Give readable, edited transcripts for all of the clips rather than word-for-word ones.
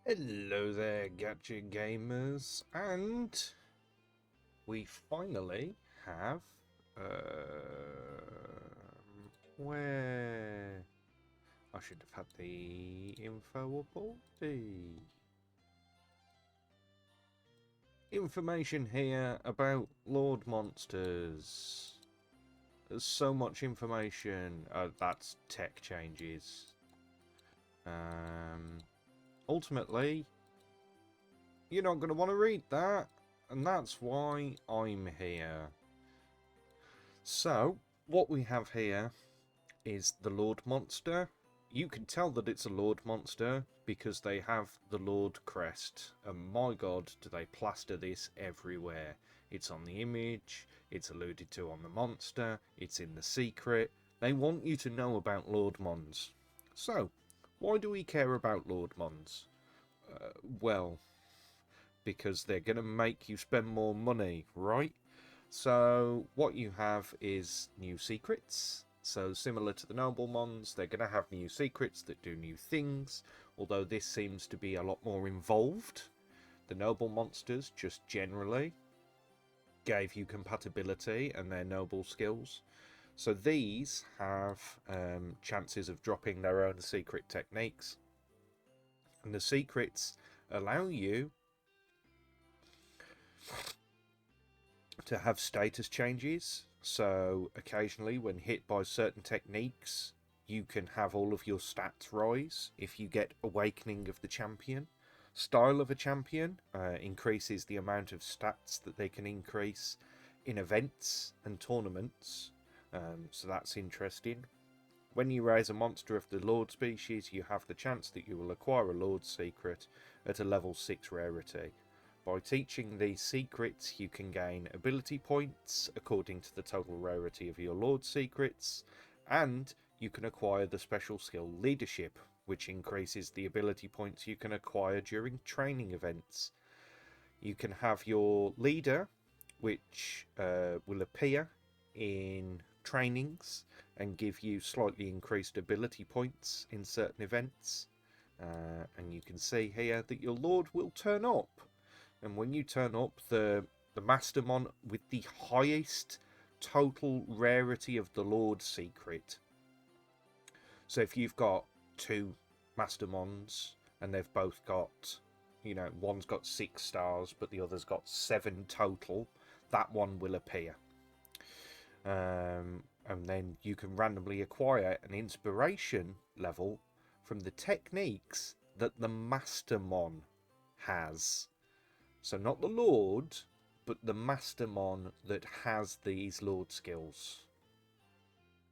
Hello there, Gacha Gamers, and we finally have where I should have had the info up all the information here about Lord Monsters. There's so much information. That's tech changes. Ultimately, you're not going to want to read that, and that's why I'm here. So, what we have here is the Lord Monster. You can tell that it's a Lord Monster because they have the Lord crest. And my god, do they plaster this everywhere. It's on the image, it's alluded to on the monster, it's in the secret. They want you to know about Lord Mons. So, why do we care about Lord Mons? Well, because they're going to make you spend more money, right? So what you have is new secrets. So similar to the Noblemons, they're going to have new secrets that do new things, although this seems to be a lot more involved. The noble monsters just generally gave you compatibility and their noble skills. So these have chances of dropping their own secret techniques. And the secrets allow you to have status changes. So occasionally when hit by certain techniques, you can have all of your stats rise if you get Awakening of the Champion. Style of a Champion increases the amount of stats that they can increase in events and tournaments. So that's interesting. When you raise a monster of the Lord species, you have the chance that you will acquire a Lord secret at a level 6 rarity. By teaching these secrets, you can gain ability points according to the total rarity of your Lord secrets, and you can acquire the special skill Leadership, which increases the ability points you can acquire during training events. You can have your leader, which will appear in trainings and give you slightly increased ability points in certain events. And you can see here that your Lord will turn up. And when you turn up, the Mastermon with the highest total rarity of the Lord secret. So if you've got two Mastermons and they've both got, one's got 6 stars but the other's got 7 total, that one will appear. And then you can randomly acquire an inspiration level from the techniques that the Mastermon has. So not the Lord, but the Mastermon that has these Lord skills.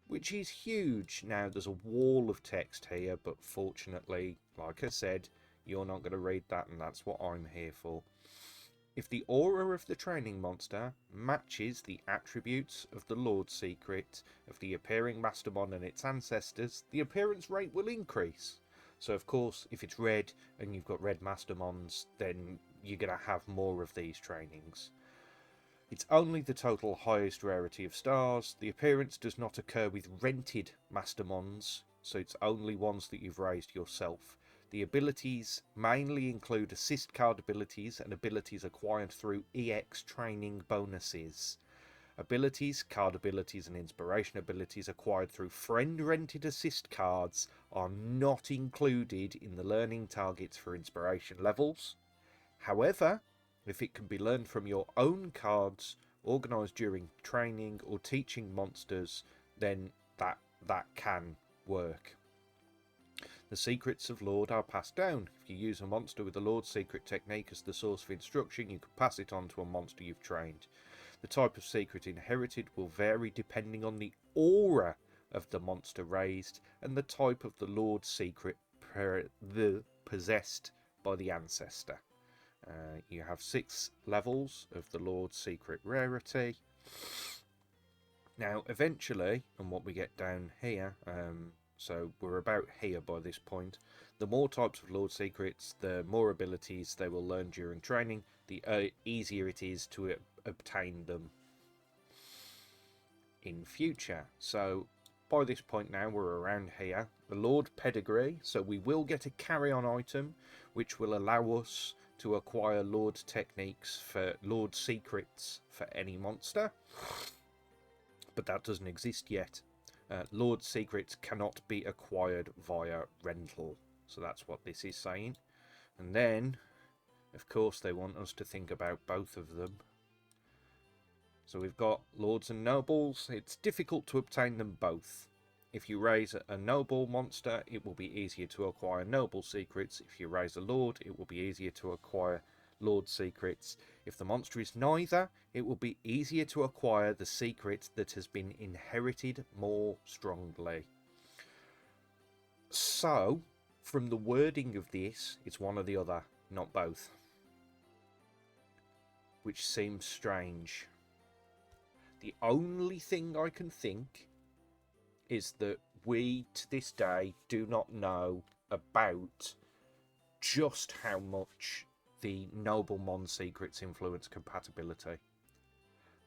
Which is huge. Now, there's a wall of text here, but fortunately, like I said, you're not going to read that, and that's what I'm here for. If the aura of the training monster matches the attributes of the Lord secret of the appearing Mastermon and its ancestors, the appearance rate will increase. So, of course, if it's red and you've got red Mastermons, then you're going to have more of these trainings. It's only the total highest rarity of stars. The appearance does not occur with rented Mastermons, so it's only ones that you've raised yourself. The abilities mainly include assist card abilities and abilities acquired through EX training bonuses. Abilities, card abilities and inspiration abilities acquired through friend-rented assist cards are not included in the learning targets for inspiration levels. However, if it can be learned from your own cards organised during training or teaching monsters, then that can work. The secrets of Lord are passed down. If you use a monster with a Lord secret technique as the source of instruction, you can pass it on to a monster you've trained. The type of secret inherited will vary depending on the aura of the monster raised and the type of the Lord secret possessed by the ancestor. You have 6 levels of the Lord's secret rarity. Now, eventually, and what we get down here, so we're about here by this point, the more types of Lord secrets, the more abilities they will learn during training, the easier it is to obtain them in future. So, by this point now we're around here. The Lord Pedigree, so we will get a carry-on item, which will allow us to acquire Lord Techniques for Lord Secrets for any monster. But that doesn't exist yet. Lord Secrets cannot be acquired via rental. So that's what this is saying. And then, of course, they want us to think about both of them. So we've got Lords and Nobles. It's difficult to obtain them both. If you raise a Noble monster, it will be easier to acquire Noble Secrets. If you raise a Lord, it will be easier to acquire Lord Secrets. If the monster is neither, it will be easier to acquire the secret that has been inherited more strongly. So, from the wording of this, it's one or the other, not both. Which seems strange. The only thing I can think is that we, to this day, do not know about just how much the Noblemon secrets influence compatibility.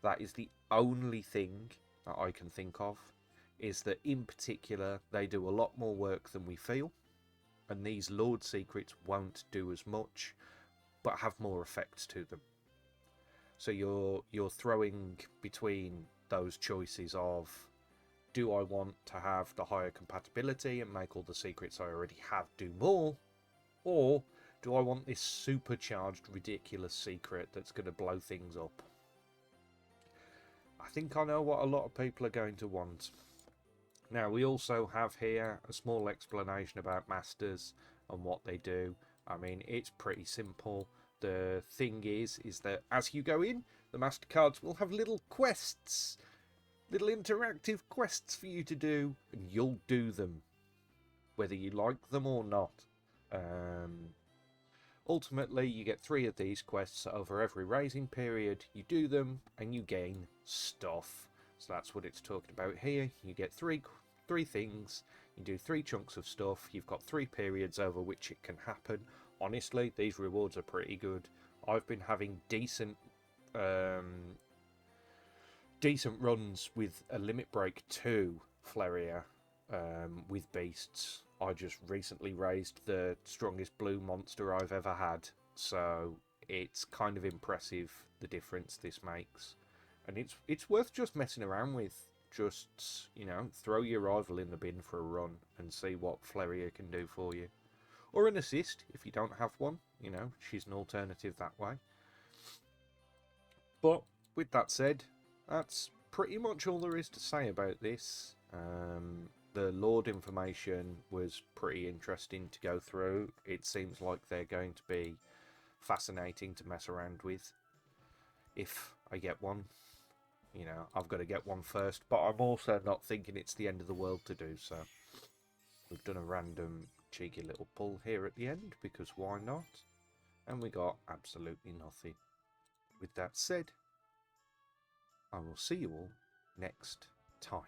That is the only thing that I can think of, is that in particular they do a lot more work than we feel, and these Lord secrets won't do as much, but have more effects to them. So you're throwing between those choices of, do I want to have the higher compatibility and make all the secrets I already have do more, or do I want this supercharged ridiculous secret that's going to blow things up? I think I know what a lot of people are going to want. Now, we also have here a small explanation about masters and what they do. I mean, it's pretty simple. The thing is that as you go in, the master cards will have little quests, little interactive quests for you to do, and you'll do them, whether you like them or not. Ultimately, you get 3 of these quests over every raising period. You do them, and you gain stuff. So that's what it's talking about here. You get three things. You do 3 chunks of stuff. You've got 3 periods over which it can happen. Honestly, these rewards are pretty good. I've been having decent runs with a Limit Break 2 Flareia with beasts. I just recently raised the strongest blue monster I've ever had, so it's kind of impressive the difference this makes. And it's worth just messing around with. Just, you know, throw your rival in the bin for a run and see what Flareia can do for you. Or an assist, if you don't have one. You know, she's an alternative that way. But, with that said, that's pretty much all there is to say about this. The Lord information was pretty interesting to go through. It seems like they're going to be fascinating to mess around with. If I get one. You know, I've got to get one first. But I'm also not thinking it's the end of the world to do so. We've done a random cheeky little pull here at the end, because why not? And we got absolutely nothing. With that said, I will see you all next time.